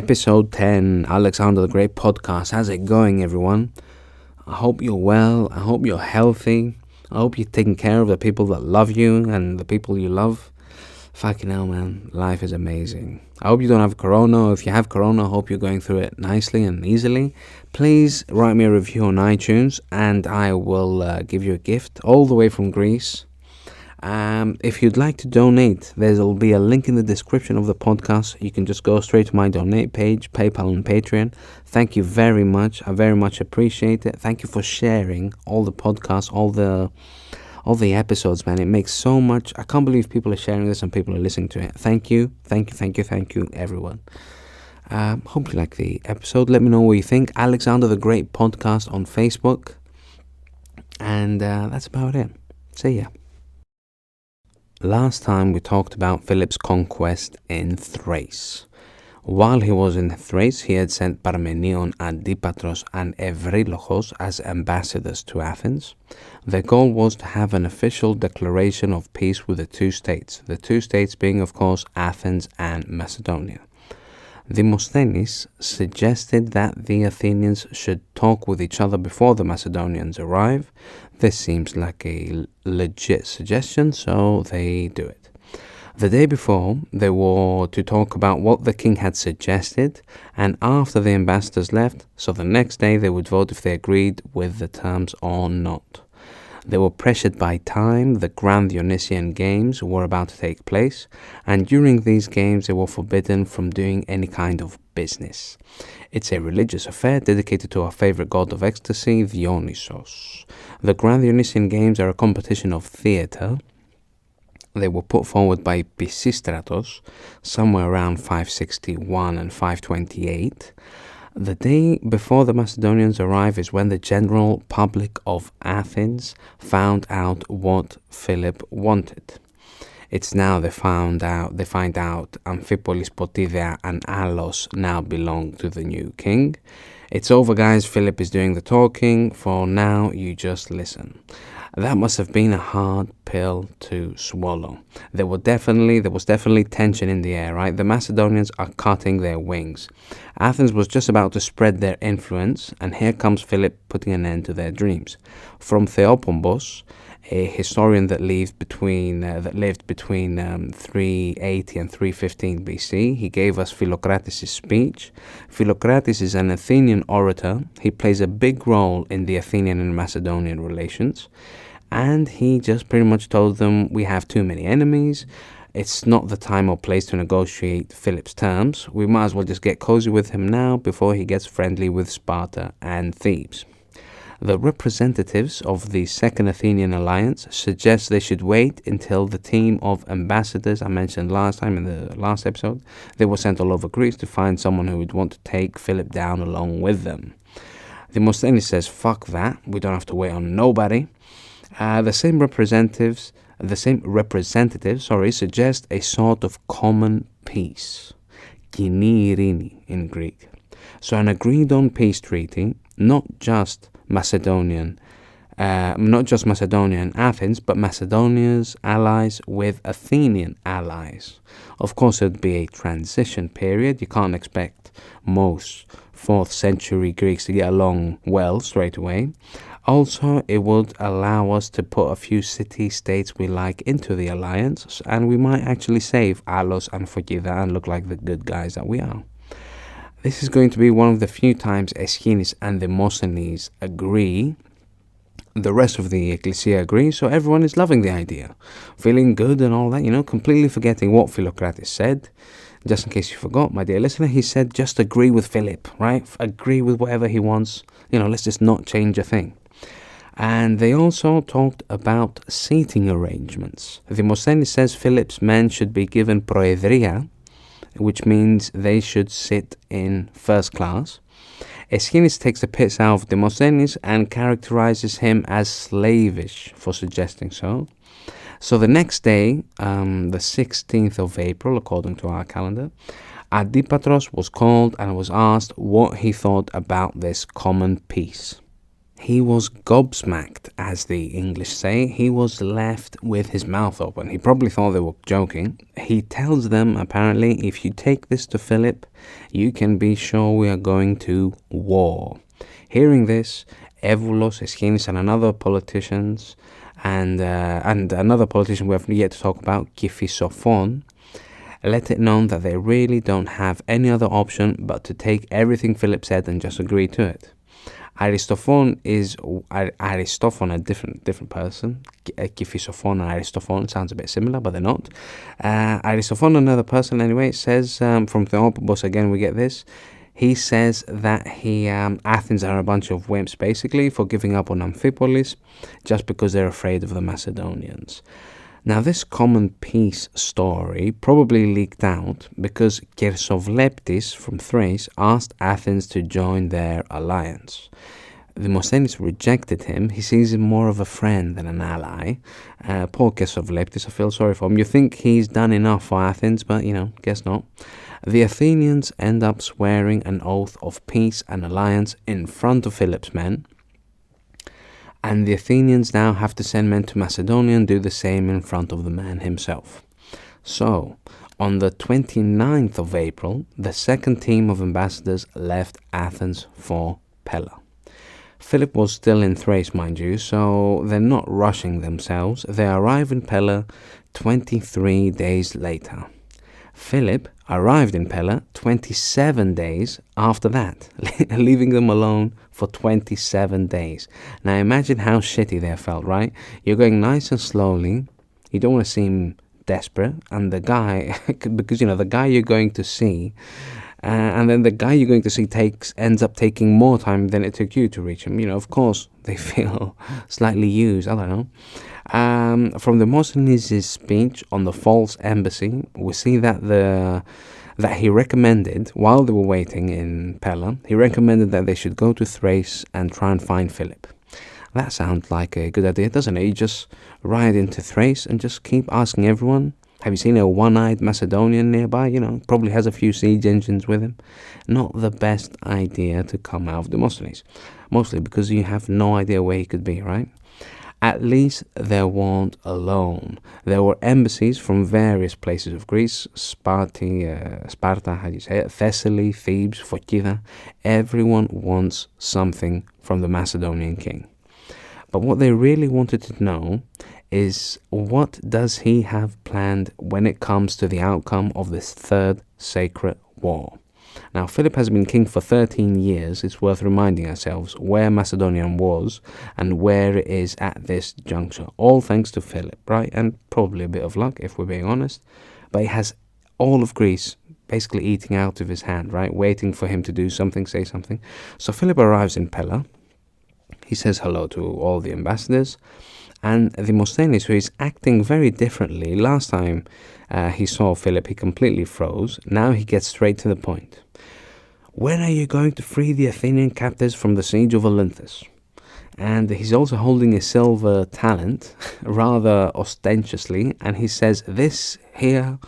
Episode 10, Alexander the Great podcast. How's it going, everyone? I hope you're well. I hope you're healthy. I hope you're taking care of the people that love you and the people you love. Fucking hell, man. Life is amazing. I hope you don't have corona. If you have corona, I hope you're going through it nicely and easily. Please write me a review on iTunes and I will give you a gift all the way from Greece. If you'd like to donate, there'll be a link in the description of the podcast. You can just go straight to my donate page, PayPal and Patreon. Thank you very much. I very much appreciate it. Thank you for sharing all the podcasts, all the episodes, man. It makes so much. I can't believe people are sharing this and people are listening to it. Thank you, everyone. Hope you like the episode. Let me know what you think. Alexander the Great podcast on Facebook. And that's about it. See ya. Last time we talked about Philip's conquest in Thrace. While he was in Thrace, he had sent Parmenion, Antipatros and Evrylochos as ambassadors to Athens. Their goal was to have an official declaration of peace with the two states being, of course, Athens and Macedonia. Demosthenes suggested that the Athenians should talk with each other before the Macedonians arrive. This seems like a legit suggestion, so they do it. The day before, they were to talk about what the king had suggested, and after the ambassadors left, so the next day they would vote if they agreed with the terms or not. They were pressured by time. The Grand Dionysian Games were about to take place, and during these games they were forbidden from doing any kind of business. It's a religious affair dedicated to our favorite god of ecstasy, Dionysos. The Grand Dionysian Games are a competition of theatre. They were put forward by Pisistratos somewhere around 561 and 528. The day before the Macedonians arrive is when the general public of Athens found out what Philip wanted. It's now they find out Amphipolis, Potidea and Alos now belong to the new king. It's over, guys. Philip is doing the talking. For now, you just listen. That must have been a hard pill to swallow. There was definitely tension in the air, right? The Macedonians are cutting their wings. Athens was just about to spread their influence, and here comes Philip putting an end to their dreams. From Theopompos, a historian that lived between 380 and 315 BC. He gave us Philocrates' speech. Philocrates is an Athenian orator. He plays a big role in the Athenian and Macedonian relations. And he just pretty much told them, we have too many enemies. It's not the time or place to negotiate Philip's terms. We might as well just get cozy with him now before he gets friendly with Sparta and Thebes. The representatives of the Second Athenian Alliance suggest they should wait until the team of ambassadors I mentioned last time in the last episode, they were sent all over Greece to find someone who would want to take Philip down along with them. Demosthenes says, fuck that, we don't have to wait on nobody. The same representatives suggest a sort of common peace, Κοινή ειρήνη in Greek. So an agreed on peace treaty, not just Macedonian and Athens, but Macedonia's allies with Athenian allies. Of course, it would be a transition period. You can't expect most 4th century Greeks to get along well straight away. Also, it would allow us to put a few city-states we like into the alliance, and we might actually save Alos and Phokida and look like the good guys that we are. This is going to be one of the few times Aeschines and Demosthenes agree. The rest of the Ecclesia agree, so everyone is loving the idea. Feeling good and all that, completely forgetting what Philocrates said. Just in case you forgot, my dear listener, he said just agree with Philip, right? Agree with whatever he wants. Let's just not change a thing. And they also talked about seating arrangements. Demosthenes says Philip's men should be given proedria, which means they should sit in first class. Aeschines takes the piss out of Demosthenes and characterizes him as slavish for suggesting so. So the next day, the 16th of April, according to our calendar, Antipatros was called and was asked what he thought about this common peace. He was gobsmacked, as the English say. He was left with his mouth open. He probably thought they were joking. He tells them, apparently, if you take this to Philip, you can be sure we are going to war. Hearing this, Evulos, Aeschines, and another politicians, and another politician we have yet to talk about, Kiphisophon, let it known that they really don't have any other option but to take everything Philip said and just agree to it. Aristophon, a different person. Kiphisophon and Aristophon sounds a bit similar, but they're not. Aristophon, another person anyway, says, from Theopompos again we get this, he says that Athens are a bunch of wimps basically for giving up on Amphipolis just because they're afraid of the Macedonians. Now, this common peace story probably leaked out because Kersovleptis from Thrace asked Athens to join their alliance. Demosthenes rejected him. He sees him more of a friend than an ally. Poor Kersovleptis, I feel sorry for him. You think he's done enough for Athens, but, guess not. The Athenians end up swearing an oath of peace and alliance in front of Philip's men. And the Athenians now have to send men to Macedonia and do the same in front of the man himself. So, on the 29th of April, the second team of ambassadors left Athens for Pella. Philip was still in Thrace, mind you, so they're not rushing themselves. They arrive in Pella 23 days later. Philip arrived in Pella 27 days after that, leaving them alone for 27 days. Now imagine how shitty they felt, right? You're going nice and slowly. You don't want to seem desperate. And the guy, because, the guy you're going to see, and then the guy you're going to see ends up taking more time than it took you to reach him. Of course, they feel slightly used. I don't know. From Demosthenes' speech on the false embassy, we see that he recommended, while they were waiting in Pella, he recommended that they should go to Thrace and try and find Philip. That sounds like a good idea, doesn't it? You just ride into Thrace and just keep asking everyone, have you seen a one-eyed Macedonian nearby? Probably has a few siege engines with him. Not the best idea to come out of Demosthenes. Mostly because you have no idea where he could be, right? At least they weren't alone. There were embassies from various places of Greece, Sparta, Thessaly, Thebes, Phokida. Everyone wants something from the Macedonian king. But what they really wanted to know is, what does he have planned when it comes to the outcome of this third sacred war? Now, Philip has been king for 13 years. It's worth reminding ourselves where Macedonia was and where it is at this juncture. All thanks to Philip, right? And probably a bit of luck, if we're being honest. But he has all of Greece basically eating out of his hand, right? Waiting for him to do something, say something. So Philip arrives in Pella. He says hello to all the ambassadors. And Demosthenes, who is acting very differently. Last time he saw Philip, he completely froze. Now he gets straight to the point. When are you going to free the Athenian captives from the siege of Olynthus? And he's also holding a silver talent, rather ostentatiously, and he says, this here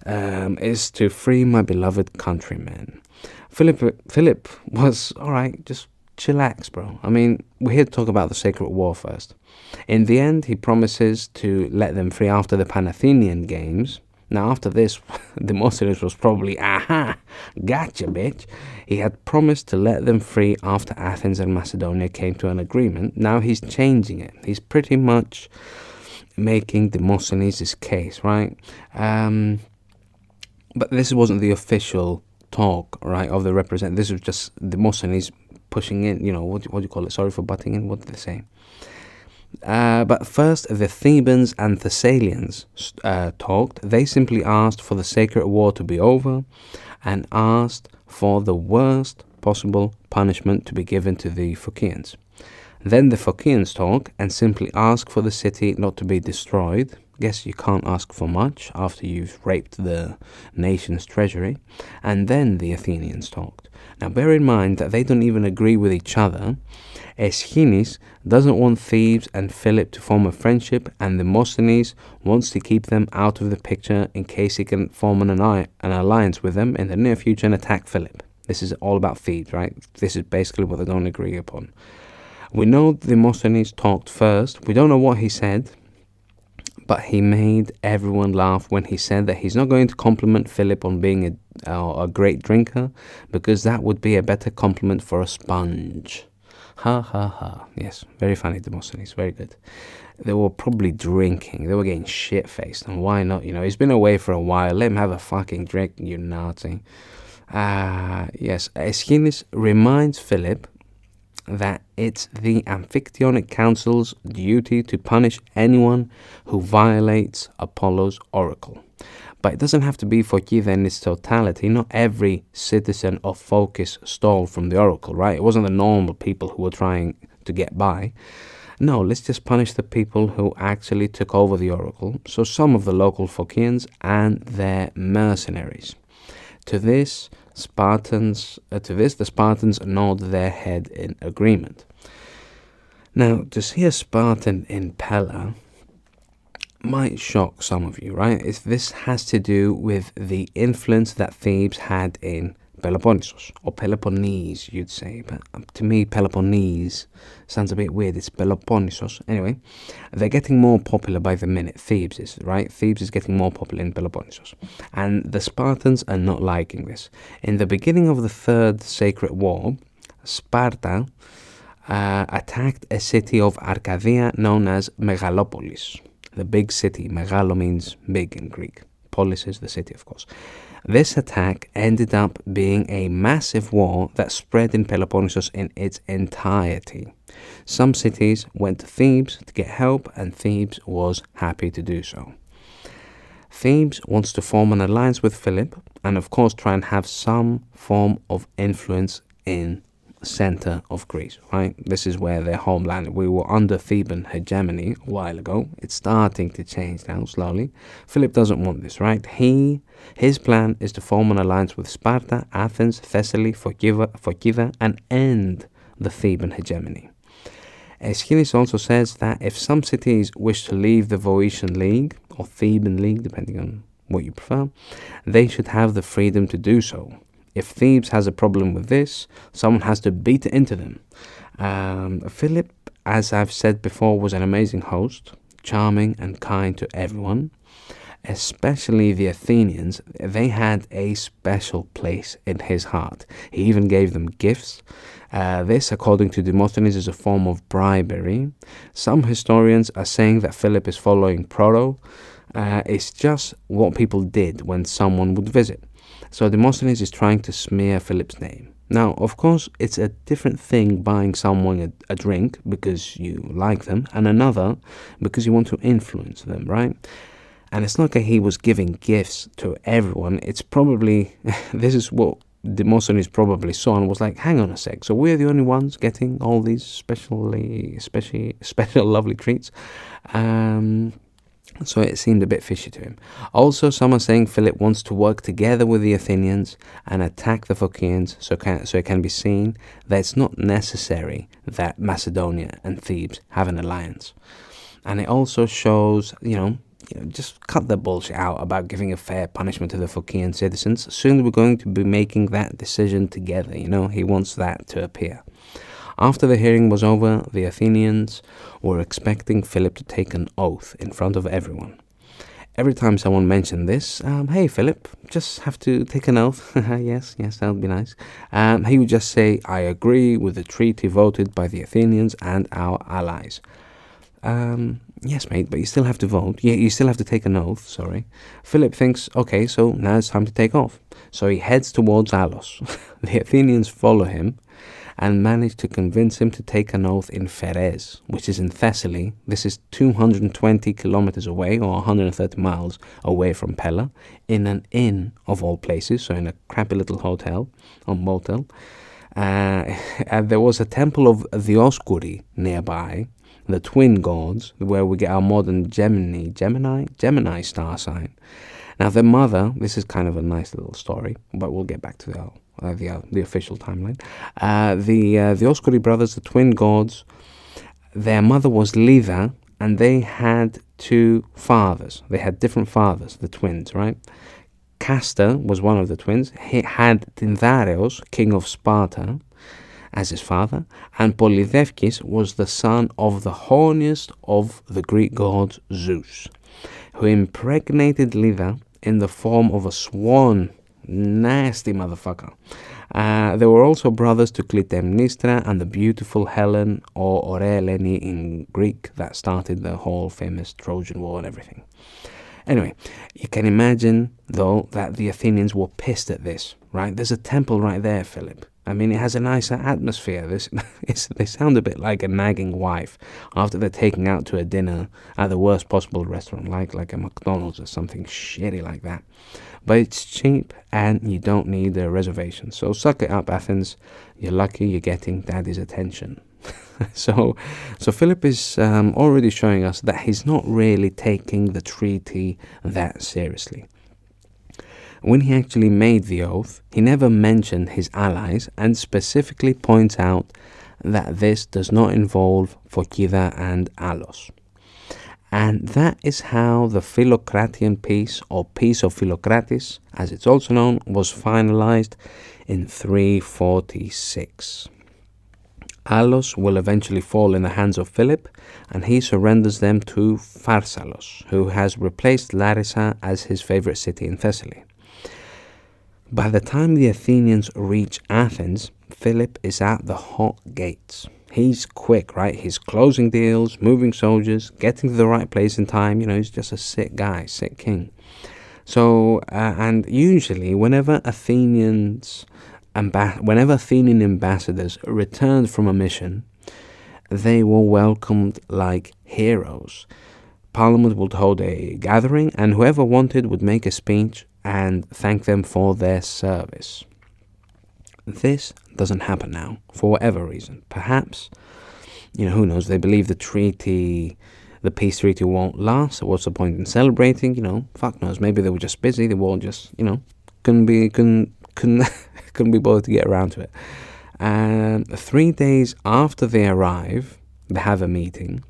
is to free my beloved countrymen. Philip was, all right, just chillax, bro. I mean, we're here to talk about the sacred war first. In the end, he promises to let them free after the Pan-Athenian Games. Now, after this, Demosthenes was probably, aha, gotcha, bitch. He had promised to let them free after Athens and Macedonia came to an agreement. Now he's changing it. He's pretty much making Demosthenes' case, right? But this wasn't the official talk, right, of the representative. This was just Demosthenes pushing in, what do you call it? Sorry for butting in. What did they say? But first, the Thebans and Thessalians talked. They simply asked for the sacred war to be over and asked for the worst possible punishment to be given to the Phocians. Then the Phocians talk and simply ask for the city not to be destroyed. Guess you can't ask for much after you've raped the nation's treasury. And then the Athenians talked. Now bear in mind that they don't even agree with each other. Aeschines doesn't want Thebes and Philip to form a friendship, and Demosthenes wants to keep them out of the picture in case he can form an alliance with them in the near future and attack Philip. This is all about Thebes, right? This is basically what they don't agree upon. We know Demosthenes talked first. We don't know what he said, but he made everyone laugh when he said that he's not going to compliment Philip on being a great drinker, because that would be a better compliment for a sponge. Ha ha ha. Yes, very funny, Demosthenes, very good. They were probably drinking. They were getting shit-faced, and why not? He's been away for a while. Let him have a fucking drink, you Nazi. Yes, Aeschylus reminds Philip that it's the Amphictyonic Council's duty to punish anyone who violates Apollo's oracle. But it doesn't have to be Phocida in its totality. Not every citizen of Phocis stole from the oracle, right? It wasn't the normal people who were trying to get by. No, let's just punish the people who actually took over the oracle. So some of the local Phocians and their mercenaries. To this, the Spartans nod their head in agreement. Now, to see a Spartan in Pella might shock some of you, right? This has to do with the influence that Thebes had in Peloponnesus, or Peloponnese, you'd say, but to me, Peloponnese sounds a bit weird. It's Peloponnesus. Anyway, they're getting more popular by the minute. Thebes is, right? Thebes is getting more popular in Peloponnesus. And the Spartans are not liking this. In the beginning of the Third Sacred War, Sparta attacked a city of Archaevia known as Megalopolis. The big city. Megalo means big in Greek. Polis is the city, of course. This attack ended up being a massive war that spread in Peloponnesus in its entirety. Some cities went to Thebes to get help, and Thebes was happy to do so. Thebes wants to form an alliance with Philip, and of course try and have some form of influence in center of Greece, right? This is where their homeland. We were under Theban hegemony a while ago. It's starting to change now slowly. Philip doesn't want this, right? His plan is to form an alliance with Sparta, Athens, Thessaly, Phocida, and end the Theban hegemony. Aeschylus also says that if some cities wish to leave the Boeotian League, or Theban League, depending on what you prefer, they should have the freedom to do so. If Thebes has a problem with this, someone has to beat it into them. Philip, as I've said before, was an amazing host, charming and kind to everyone, especially the Athenians. They had a special place in his heart. He even gave them gifts. This, according to Demosthenes, is a form of bribery. Some historians are saying that Philip is following Proto. It's just what people did when someone would visit. So Demosthenes is trying to smear Philip's name. Now, of course, it's a different thing buying someone a drink because you like them, and another because you want to influence them, right? And it's not like he was giving gifts to everyone. It's probably, this is what Demosthenes probably saw and was like, hang on a sec, so we're the only ones getting all these special lovely treats? So it seemed a bit fishy to him. Also, some are saying Philip wants to work together with the Athenians and attack the Phocians, so it can be seen that it's not necessary that Macedonia and Thebes have an alliance. And it also shows, just cut the bullshit out about giving a fair punishment to the Phocian citizens. Soon we're going to be making that decision together, he wants that to appear. After the hearing was over, the Athenians were expecting Philip to take an oath in front of everyone. Every time someone mentioned this, hey Philip, just have to take an oath. yes, that would be nice. He would just say, I agree with the treaty voted by the Athenians and our allies. Yes, mate, but you still have to vote. Yeah, you still have to take an oath, sorry. Philip thinks, okay, so now it's time to take off. So he heads towards Alos. The Athenians follow him and managed to convince him to take an oath in Pheres, which is in Thessaly. This is 220 kilometers away, or 130 miles away from Pella, in an inn of all places, so in a crappy little hotel, or motel. And there was a temple of Dioscuri nearby, the twin gods, where we get our modern Gemini star sign. Now, their mother, this is kind of a nice little story, but we'll get back to the official timeline. The Dioscuri brothers, the twin gods, their mother was Leda, and they had two fathers. They had different fathers, the twins, right? Castor was one of the twins. He had Tyndareos, king of Sparta, as his father, and Polydevkis was the son of the horniest of the Greek gods, Zeus, who impregnated Leda in the form of a swan. Nasty motherfucker. They were also brothers to Clytemnestra and the beautiful Helen, or Ωραία Eleni in Greek, that started the whole famous Trojan War and everything. Anyway, you can imagine, though, that the Athenians were pissed at this, right? There's a temple right there, Philip. I mean, it has a nicer atmosphere. They sound a bit like a nagging wife after they're taking out to a dinner at the worst possible restaurant, like a McDonald's or something shitty like that. But it's cheap and you don't need a reservation. So suck it up, Athens. You're lucky you're getting daddy's attention. So Philip is already showing us that he's not really taking the treaty that seriously. When he actually made the oath, he never mentioned his allies and specifically points out that this does not involve Phokida and Alos. And that is how the Philocratian peace, or Peace of Philocrates, as it's also known, was finalized in 346. Alos will eventually fall in the hands of Philip, and he surrenders them to Pharsalos, who has replaced Larissa as his favorite city in Thessaly. By the time the Athenians reach Athens, Philip is at the hot gates. He's quick, right? He's closing deals, moving soldiers, getting to the right place in time. He's just a sick guy, sick king. So, and usually whenever Athenian ambassadors returned from a mission, they were welcomed like heroes. Parliament would hold a gathering, and whoever wanted would make a speech and thank them for their service. This doesn't happen now, for whatever reason. Perhaps, who knows, they believe the peace treaty won't last, so what's the point in celebrating? Fuck knows, maybe they were just busy, they were all just, couldn't be bothered to get around to it. 3 days after they arrive, they have a meeting.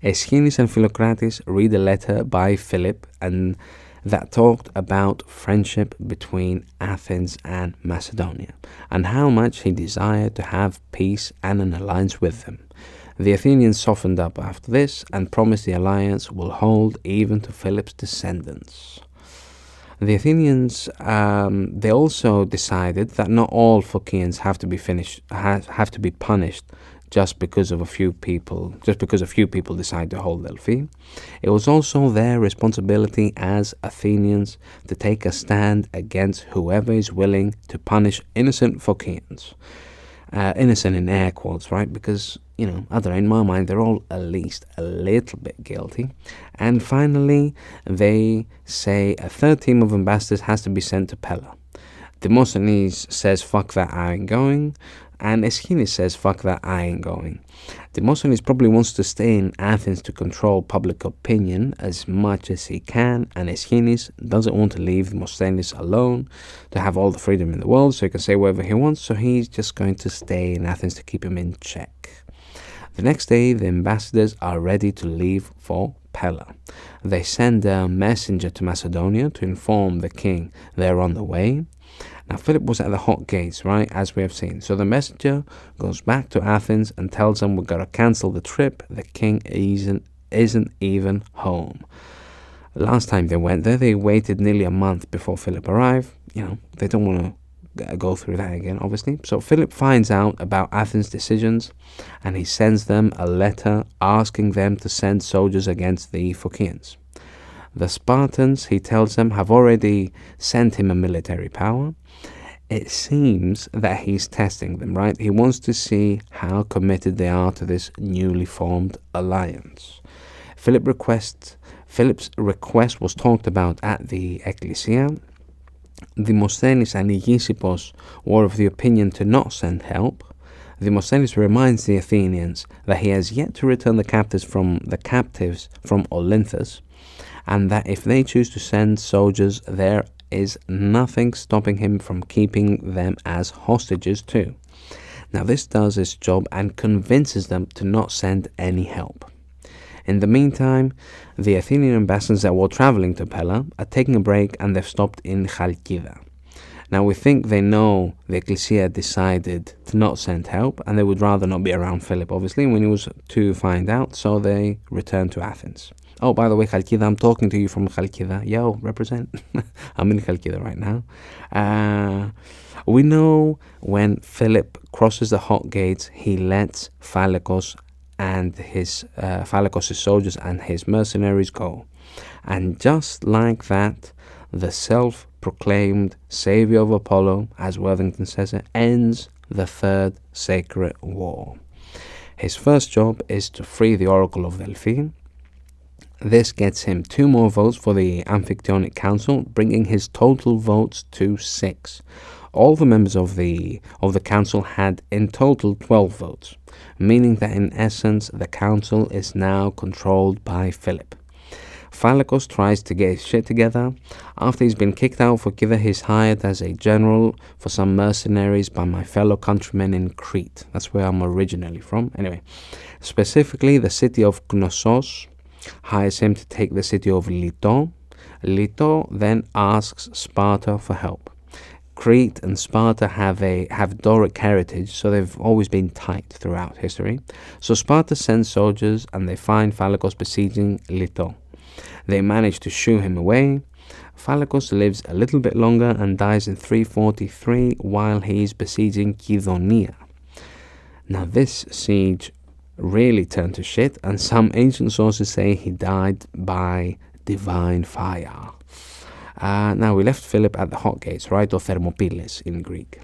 Aeschines and Philocrates read a letter by Philip and that talked about friendship between Athens and Macedonia and how much he desired to have peace and an alliance with them. The Athenians softened up after this and promised the alliance will hold even to Philip's descendants. The Athenians, they also decided that not all Phocians have to be punished just because a few people decide to hold Delphi. It was also their responsibility as Athenians to take a stand against whoever is willing to punish innocent Phocians. Innocent in air quotes, right? Because, in my mind, they're all at least a little bit guilty. And finally, they say a third team of ambassadors has to be sent to Pella. Demosthenes says, fuck that, I ain't going. And Aeschines says, fuck that, I ain't going. Demosthenes probably wants to stay in Athens to control public opinion as much as he can, and Aeschines doesn't want to leave Demosthenes alone to have all the freedom in the world so he can say whatever he wants, so he's just going to stay in Athens to keep him in check. The next day, the ambassadors are ready to leave for Pella. They send a messenger to Macedonia to inform the king they're on the way. Now, Philip was at the hot gates, right, as we have seen. So the messenger goes back to Athens and tells them we've got to cancel the trip. The king isn't even home. Last time they went there, they waited nearly a month before Philip arrived. They don't want to go through that again, obviously. So Philip finds out about Athens' decisions, and he sends them a letter asking them to send soldiers against the Phocians. The Spartans, he tells them, have already sent him a military power. It seems that he's testing them, right? He wants to see how committed they are to this newly formed alliance. Philip's request was talked about at the Ecclesia. Demosthenes and Aegisipos were of the opinion to not send help. Demosthenes reminds the Athenians that he has yet to return the captives from Olynthus, and that if they choose to send soldiers, there is nothing stopping him from keeping them as hostages too. Now this does its job and convinces them to not send any help. In the meantime, the Athenian ambassadors that were traveling to Pella are taking a break, and they've stopped in Chalkida. Now we think they know the Ecclesia decided to not send help, and they would rather not be around Philip, obviously, when he was to find out, so they returned to Athens. Oh, by the way, Chalkida, I'm talking to you from Chalkida. Yo, represent. I'm in Chalkida right now. We know when Philip crosses the hot gates, he lets Philocrates and his Philocrates' soldiers and his mercenaries go. And just like that, the self-proclaimed savior of Apollo, as Worthington says it, ends the Third Sacred War. His first job is to free the Oracle of Delphi. This gets him 2 more votes for the Amphictyonic Council, bringing his total votes to 6. All the members of the council had in total 12 votes, meaning that in essence the council is now controlled by Philip. Philocrates tries to get his shit together. After he's been kicked out for Kida, he's hired as a general for some mercenaries by my fellow countrymen in Crete. That's where I'm originally from. Anyway, specifically the city of Knossos hires him to take the city of Lito. Lito then asks Sparta for help. Crete and Sparta have Doric heritage, so they've always been tight throughout history. So Sparta sends soldiers and they find Philocrates besieging Lito. They manage to shoo him away. Philocrates lives a little bit longer and dies in 343 while he's besieging Kydonia. Now this siege really turned to shit, and some ancient sources say he died by divine fire. Now we left Philip at the hot gates, right, or Thermopylae in Greek.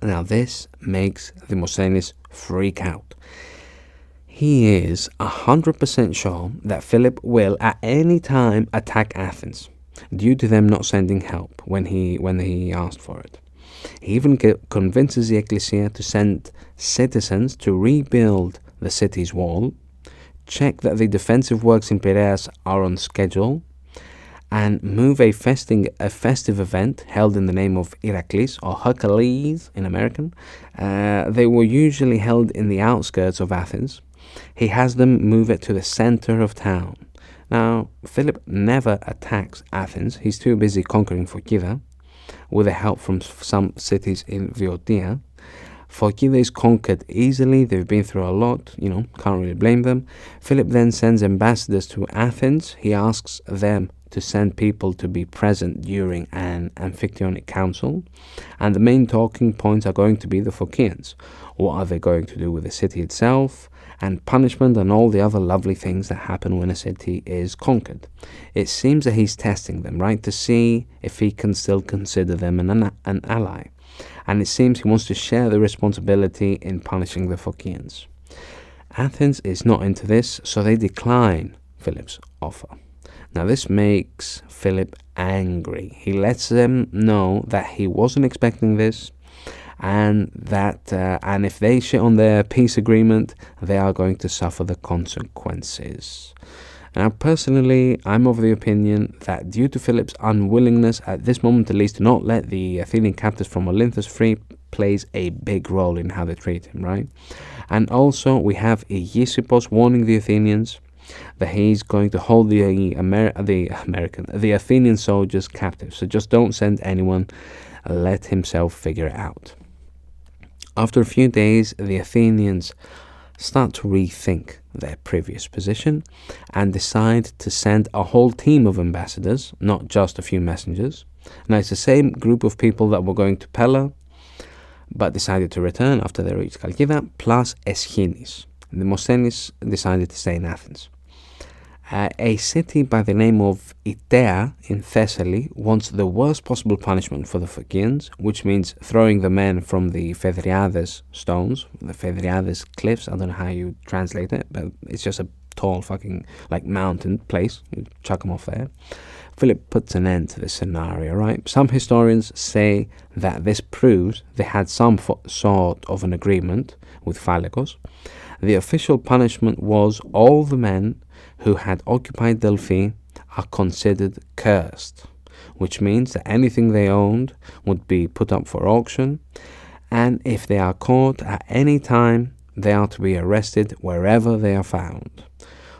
Now this makes Demosthenes freak out. He is 100% sure that Philip will at any time attack Athens, due to them not sending help when he asked for it. He even convinces the Ecclesia to send citizens to rebuild the city's wall, check that the defensive works in Piraeus are on schedule, and move a festive event held in the name of Iraklis, or Hercules in American. They were usually held in the outskirts of Athens. He has them move it to the center of town. Now, Philip never attacks Athens. He's too busy conquering Phocida, with the help from some cities in Viotia. Phocida is conquered easily. They've been through a lot, can't really blame them. Philip then sends ambassadors to Athens. He asks them to send people to be present during an Amphictyonic council, and the main talking points are going to be the Phocians. What are they going to do with the city itself, and punishment, and all the other lovely things that happen when a city is conquered. It seems that he's testing them, right, to see if he can still consider them an ally, and it seems he wants to share the responsibility in punishing the Phocians. Athens is not into this, so they decline Philip's offer. Now this makes Philip angry. He lets them know that he wasn't expecting this, and that and if they shit on their peace agreement, they are going to suffer the consequences. Now personally, I'm of the opinion that due to Philip's unwillingness at this moment at least to not let the Athenian captives from Olynthus free, plays a big role in how they treat him, right? And also we have Aegisipos warning the Athenians that he's going to hold the Athenian soldiers captive. So just don't send anyone, let himself figure it out. After a few days, the Athenians start to rethink their previous position and decide to send a whole team of ambassadors, not just a few messengers. Now it's the same group of people that were going to Pella, but decided to return after they reached Chalkida, plus Aeschines. Demosthenes decided to stay in Athens. A city by the name of Itea in Thessaly wants the worst possible punishment for the Phocians, which means throwing the men from the Phedriades stones, the Phedriades cliffs. I don't know how you translate it, but it's just a tall fucking mountain place. You chuck them off there. Philip puts an end to this scenario, right? Some historians say that this proves they had some sort of an agreement with Philocrates. The official punishment was all the men who had occupied Delphi are considered cursed, which means that anything they owned would be put up for auction, and if they are caught at any time, they are to be arrested wherever they are found.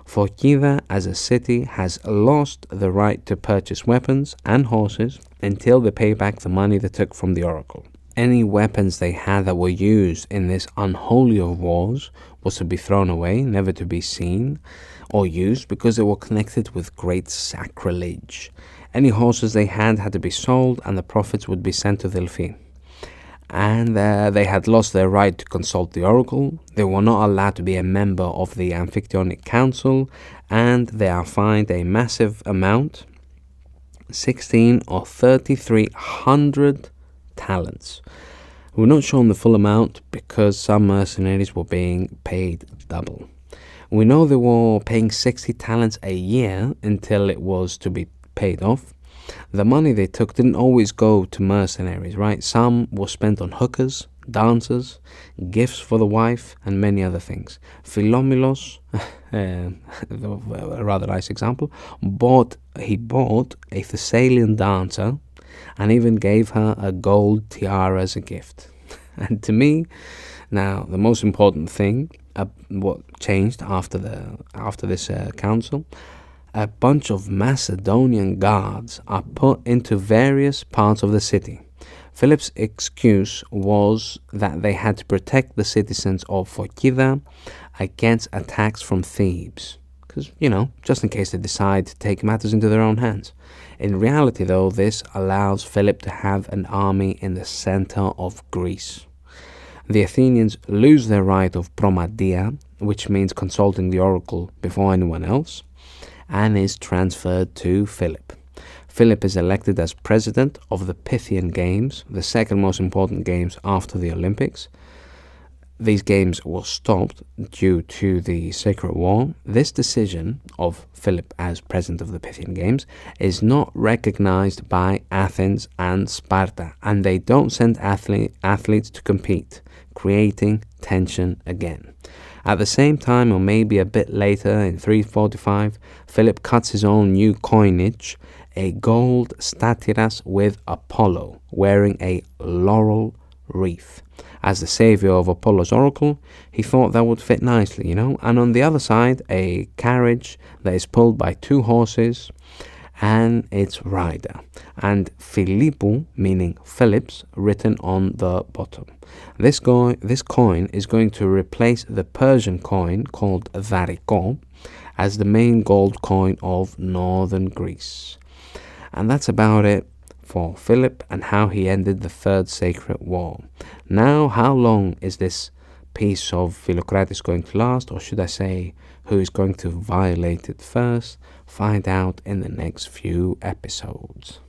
Phokida as a city has lost the right to purchase weapons and horses until they pay back the money they took from the oracle. Any weapons they had that were used in this unholy of wars was to be thrown away, never to be seen or used, because they were connected with great sacrilege. Any horses they had to be sold, and the profits would be sent to Delphi. And they had lost their right to consult the oracle. They were not allowed to be a member of the Amphictyonic Council, and they are fined a massive amount, 16 or 3,300 talents. We're not shown the full amount because some mercenaries were being paid double. We know they were paying 60 talents a year until it was to be paid off. The money they took didn't always go to mercenaries, right? Some was spent on hookers, dancers, gifts for the wife, and many other things. Philomelos, a rather nice example, bought a Thessalian dancer and even gave her a gold tiara as a gift. And to me, now the most important thing, what changed after this council, a bunch of Macedonian guards are put into various parts of the city. Philip's excuse was that they had to protect the citizens of Phokida against attacks from Thebes. Because, just in case they decide to take matters into their own hands. In reality, though, this allows Philip to have an army in the center of Greece. The Athenians lose their right of promadia, which means consulting the oracle before anyone else, and is transferred to Philip. Philip is elected as president of the Pythian Games, the second most important games after the Olympics. These games were stopped due to the Sacred War. This decision of Philip as president of the Pythian Games is not recognized by Athens and Sparta, and they don't send athletes to compete, creating tension again. At the same time, or maybe a bit later, in 345, Philip cuts his own new coinage, a gold statyras with Apollo, wearing a laurel wreath. As the savior of Apollo's oracle, he thought that would fit nicely, And on the other side, a carriage that is pulled by two horses and its rider, and Philippou, meaning Philip's, written on the bottom. This coin is going to replace the Persian coin called Variko as the main gold coin of northern Greece. And that's about it for Philip and how he ended the Third Sacred War. Now, how long is this piece of Philocrates going to last, or should I say, who is going to violate it first? Find out in the next few episodes.